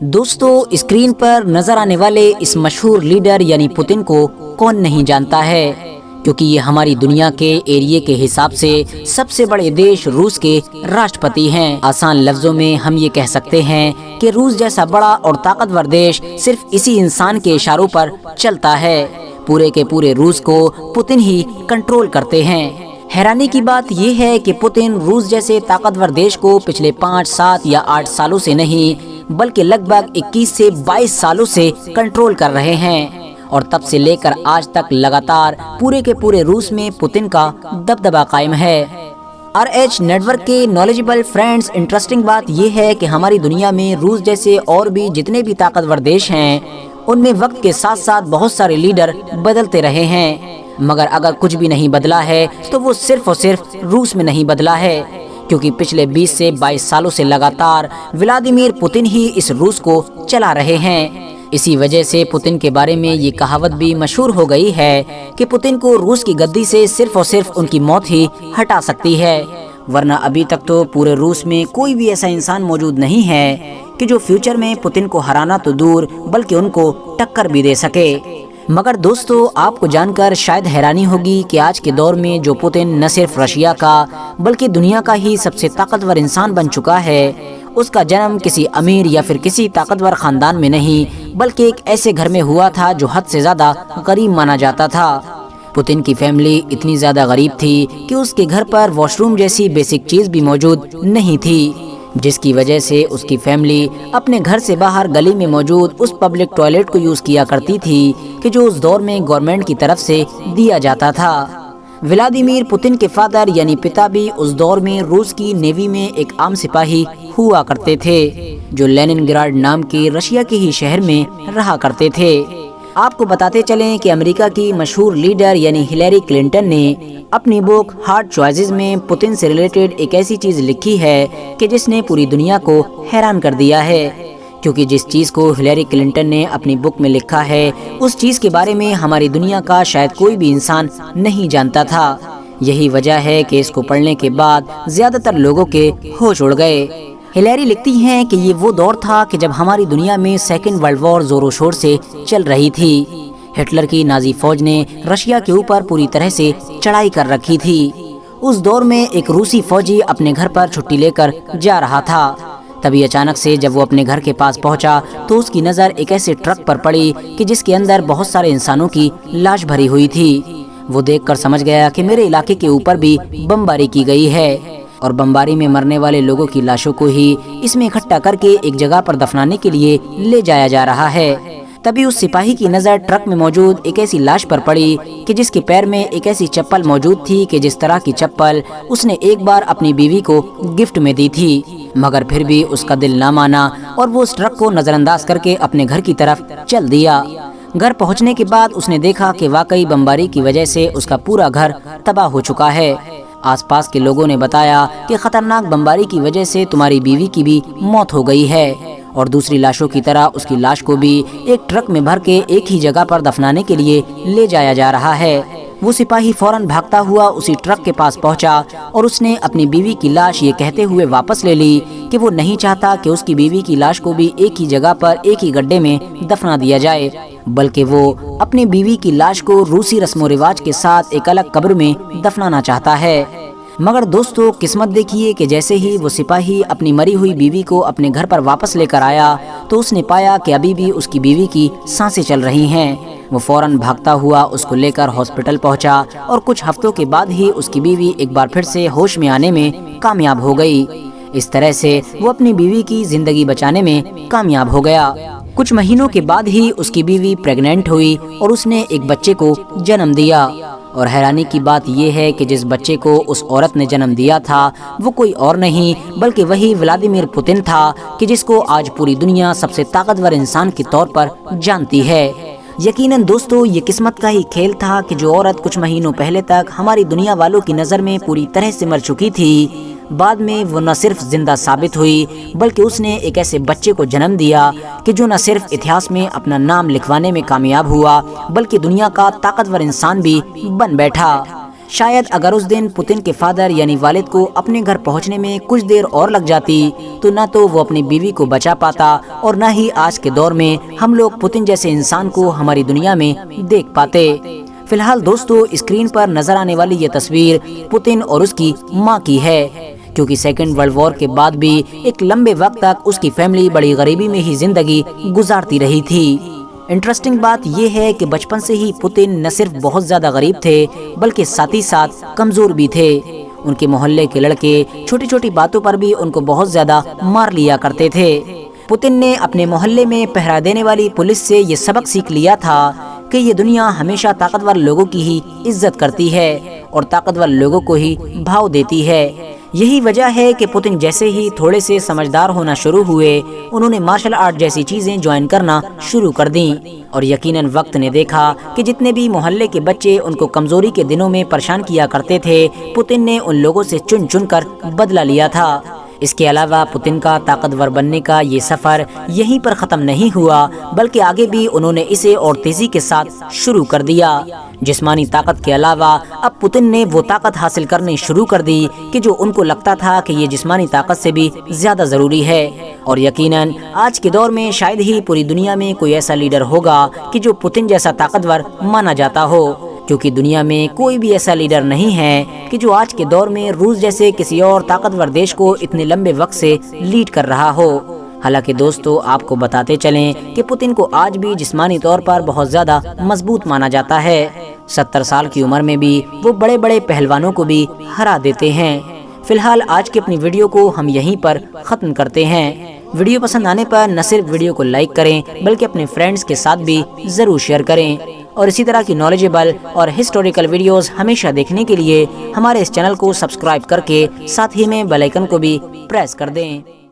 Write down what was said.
دوستو، اسکرین پر نظر آنے والے اس مشہور لیڈر یعنی پوتن کو کون نہیں جانتا ہے، کیونکہ یہ ہماری دنیا کے ایریے کے حساب سے سب سے بڑے دیش روس کے راشٹرپتی ہیں۔ آسان لفظوں میں ہم یہ کہہ سکتے ہیں کہ روس جیسا بڑا اور طاقتور دیش صرف اسی انسان کے اشاروں پر چلتا ہے۔ پورے کے پورے روس کو پوتن ہی کنٹرول کرتے ہیں۔ حیرانی کی بات یہ ہے کہ پوتن روس جیسے طاقتور دیش کو پچھلے 5، 7 یا 8 سالوں سے نہیں بلکہ لگ بھگ 21 سے 22 سالوں سے کنٹرول کر رہے ہیں، اور تب سے لے کر آج تک لگاتار پورے کے پورے روس میں پوتن کا دبدبہ قائم ہے۔ RH نیٹ ورک کے نالجبل فرینڈز، انٹرسٹنگ بات یہ ہے کہ ہماری دنیا میں روس جیسے اور بھی جتنے بھی طاقتور دیش ہیں ان میں وقت کے ساتھ ساتھ بہت سارے لیڈر بدلتے رہے ہیں، مگر اگر کچھ بھی نہیں بدلا ہے تو وہ صرف اور صرف روس میں نہیں بدلا ہے، کیونکہ پچھلے 20 سے 22 سالوں سے لگاتار ولادیمیر پوتن ہی اس روس کو چلا رہے ہیں۔ اسی وجہ سے پوتن کے بارے میں یہ کہاوت بھی مشہور ہو گئی ہے کہ پوتن کو روس کی گدی سے صرف اور صرف ان کی موت ہی ہٹا سکتی ہے، ورنہ ابھی تک تو پورے روس میں کوئی بھی ایسا انسان موجود نہیں ہے کہ جو فیوچر میں پوتن کو ہرانا تو دور بلکہ ان کو ٹکر بھی دے سکے۔ مگر دوستو، آپ کو جان کر شاید حیرانی ہوگی کہ آج کے دور میں جو پوتن نہ صرف رشیا کا بلکہ دنیا کا ہی سب سے طاقتور انسان بن چکا ہے، اس کا جنم کسی امیر یا پھر کسی طاقتور خاندان میں نہیں بلکہ ایک ایسے گھر میں ہوا تھا جو حد سے زیادہ غریب مانا جاتا تھا۔ پوتن کی فیملی اتنی زیادہ غریب تھی کہ اس کے گھر پر واش روم جیسی بیسک چیز بھی موجود نہیں تھی، جس کی وجہ سے اس کی فیملی اپنے گھر سے باہر گلی میں موجود اس پبلک ٹوائلٹ کو یوز کیا کرتی تھی کہ جو اس دور میں گورنمنٹ کی طرف سے دیا جاتا تھا۔ ولادیمیر پوتن کے فادر یعنی پتا بھی اس دور میں روس کی نیوی میں ایک عام سپاہی ہوا کرتے تھے، جو لینن گراڈ نام کے رشیا کے ہی شہر میں رہا کرتے تھے۔ آپ کو بتاتے چلیں کہ امریکہ کی مشہور لیڈر یعنی ہلیری کلنٹن نے اپنی بک ہارڈ چوائسز میں پوتن سے ریلیٹڈ ایک ایسی چیز لکھی ہے کہ جس نے پوری دنیا کو حیران کر دیا ہے، کیونکہ جس چیز کو ہلیری کلنٹن نے اپنی بک میں لکھا ہے اس چیز کے بارے میں ہماری دنیا کا شاید کوئی بھی انسان نہیں جانتا تھا۔ یہی وجہ ہے کہ اس کو پڑھنے کے بعد زیادہ تر لوگوں کے ہوش اڑ گئے۔ ہلیری لکھتی ہیں کہ یہ وہ دور تھا کہ جب ہماری دنیا میں سیکنڈ ورلڈ وار زور و شور سے چل رہی تھی۔ ہٹلر کی نازی فوج نے رشیا کے اوپر پوری طرح سے چڑھائی کر رکھی تھی۔ اس دور میں ایک روسی فوجی اپنے گھر پر چھٹی لے کر جا رہا تھا، تبھی اچانک سے جب وہ اپنے گھر کے پاس پہنچا تو اس کی نظر ایک ایسے ٹرک پر پڑی کہ جس کے اندر بہت سارے انسانوں کی لاش بھری ہوئی تھی۔ وہ دیکھ کر سمجھ گیا کہ میرے علاقے کے اوپر بھی بمباری کی گئی ہے، اور بمباری میں مرنے والے لوگوں کی لاشوں کو ہی اس میں اکٹھا کر کے ایک جگہ پر دفنانے کے لیے لے جایا جا رہا ہے۔ تبھی اس سپاہی کی نظر ٹرک میں موجود ایک ایسی لاش پر پڑی کہ جس کے پیر میں ایک ایسی چپل موجود تھی کہ جس طرح کی چپل اس نے ایک بار اپنی بیوی کو گفٹ میں دی تھی، مگر پھر بھی اس کا دل نہ مانا اور وہ اس ٹرک کو نظر انداز کر کے اپنے گھر کی طرف چل دیا۔ گھر پہنچنے کے بعد اس نے دیکھا کہ واقعی بمباری کی وجہ سے اس کا پورا گھر تباہ ہو چکا ہے۔ آس پاس کے لوگوں نے بتایا کہ خطرناک بمباری کی وجہ سے تمہاری بیوی کی بھی موت ہو گئی ہے، اور دوسری لاشوں کی طرح اس کی لاش کو بھی ایک ٹرک میں بھر کے ایک ہی جگہ پر دفنانے کے لیے لے جایا جا رہا ہے۔ وہ سپاہی فوراً بھاگتا ہوا اسی ٹرک کے پاس پہنچا اور اس نے اپنی بیوی کی لاش یہ کہتے ہوئے واپس لے لی کہ وہ نہیں چاہتا کہ اس کی بیوی کی لاش کو بھی ایک ہی جگہ پر ایک ہی گڈھے میں دفنا دیا جائے، بلکہ وہ اپنی بیوی کی لاش کو روسی رسم و رواج کے ساتھ ایک الگ قبر میں دفنانا چاہتا ہے۔ مگر دوستو، قسمت دیکھیے کہ جیسے ہی وہ سپاہی اپنی مری ہوئی بیوی کو اپنے گھر پر واپس لے کر آیا تو اس نے پایا کہ ابھی بھی اس کی بیوی کی سانسیں چل رہی ہیں۔ وہ فوراً بھاگتا ہوا اس کو لے کر ہاسپٹل پہنچا، اور کچھ ہفتوں کے بعد ہی اس کی بیوی ایک بار پھر سے ہوش میں آنے میں کامیاب ہو گئی۔ اس طرح سے وہ اپنی بیوی کی زندگی بچانے میں کامیاب ہو گیا۔ کچھ مہینوں کے بعد ہی اس کی بیوی پریگننٹ ہوئی اور اس نے ایک بچے کو جنم دیا، اور حیرانی کی بات یہ ہے کہ جس بچے کو اس عورت نے جنم دیا تھا وہ کوئی اور نہیں بلکہ وہی ولادیمیر پوتن تھا کہ جس کو آج پوری دنیا سب سے طاقتور انسان کے طور پر جانتی ہے۔ یقیناً دوستو، یہ قسمت کا ہی کھیل تھا کہ جو عورت کچھ مہینوں پہلے تک ہماری دنیا والوں کی نظر میں پوری طرح سے مر چکی تھی، بعد میں وہ نہ صرف زندہ ثابت ہوئی بلکہ اس نے ایک ایسے بچے کو جنم دیا کہ جو نہ صرف اتہاس میں اپنا نام لکھوانے میں کامیاب ہوا بلکہ دنیا کا طاقتور انسان بھی بن بیٹھا۔ شاید اگر اس دن پوتن کے فادر یعنی والد کو اپنے گھر پہنچنے میں کچھ دیر اور لگ جاتی تو نہ تو وہ اپنی بیوی کو بچا پاتا اور نہ ہی آج کے دور میں ہم لوگ پوتن جیسے انسان کو ہماری دنیا میں دیکھ پاتے۔ فی الحال دوستو، اسکرین پر نظر آنے والی یہ تصویر پوتن اور اس کی ماں کی ہے، کیونکہ سیکنڈ ورلڈ وار کے بعد بھی ایک لمبے وقت تک اس کی فیملی بڑی غریبی میں ہی زندگی گزارتی رہی تھی۔ انٹرسٹنگ بات یہ ہے کہ بچپن سے ہی پوتن نہ صرف بہت زیادہ غریب تھے بلکہ ساتھ ہی ساتھ کمزور بھی تھے۔ ان کے محلے کے لڑکے چھوٹی چھوٹی باتوں پر بھی ان کو بہت زیادہ مار لیا کرتے تھے۔ پوتن نے اپنے محلے میں پہرا دینے والی پولیس سے یہ سبق سیکھ لیا تھا کہ یہ دنیا ہمیشہ طاقتور لوگوں کی ہی عزت کرتی ہے اور طاقتور لوگوں کو ہی بھاؤ دیتی ہے۔ یہی وجہ ہے کہ پوتن جیسے ہی تھوڑے سے سمجھدار ہونا شروع ہوئے، انہوں نے مارشل آرٹ جیسی چیزیں جوائن کرنا شروع کر دیں، اور یقیناً وقت نے دیکھا کہ جتنے بھی محلے کے بچے ان کو کمزوری کے دنوں میں پریشان کیا کرتے تھے، پوتن نے ان لوگوں سے چن چن کر بدلہ لیا تھا۔ اس کے علاوہ پوتن کا طاقتور بننے کا یہ سفر یہیں پر ختم نہیں ہوا، بلکہ آگے بھی انہوں نے اسے اور تیزی کے ساتھ شروع کر دیا۔ جسمانی طاقت کے علاوہ اب پوتن نے وہ طاقت حاصل کرنی شروع کر دی کہ جو ان کو لگتا تھا کہ یہ جسمانی طاقت سے بھی زیادہ ضروری ہے، اور یقیناً آج کے دور میں شاید ہی پوری دنیا میں کوئی ایسا لیڈر ہوگا کہ جو پوتن جیسا طاقتور مانا جاتا ہو، کیونکہ دنیا میں کوئی بھی ایسا لیڈر نہیں ہے کہ جو آج کے دور میں روس جیسے کسی اور طاقتور دیش کو اتنے لمبے وقت سے لیڈ کر رہا ہو۔ حالانکہ دوستو، آپ کو بتاتے چلیں کہ پوتن کو آج بھی جسمانی طور پر بہت زیادہ مضبوط مانا جاتا ہے۔ 70 سال کی عمر میں بھی وہ بڑے بڑے پہلوانوں کو بھی ہرا دیتے ہیں۔ فی الحال آج کی اپنی ویڈیو کو ہم یہیں پر ختم کرتے ہیں۔ ویڈیو پسند آنے پر نہ صرف ویڈیو کو لائک کریں بلکہ اپنے فرینڈز کے ساتھ بھی ضرور شیئر کریں، اور اسی طرح کی نالجیبل اور ہسٹوریکل ویڈیوز ہمیشہ دیکھنے کے لیے ہمارے اس چینل کو سبسکرائب کر کے ساتھ ہی میں بیل آئیکن کو بھی پریس کر دیں۔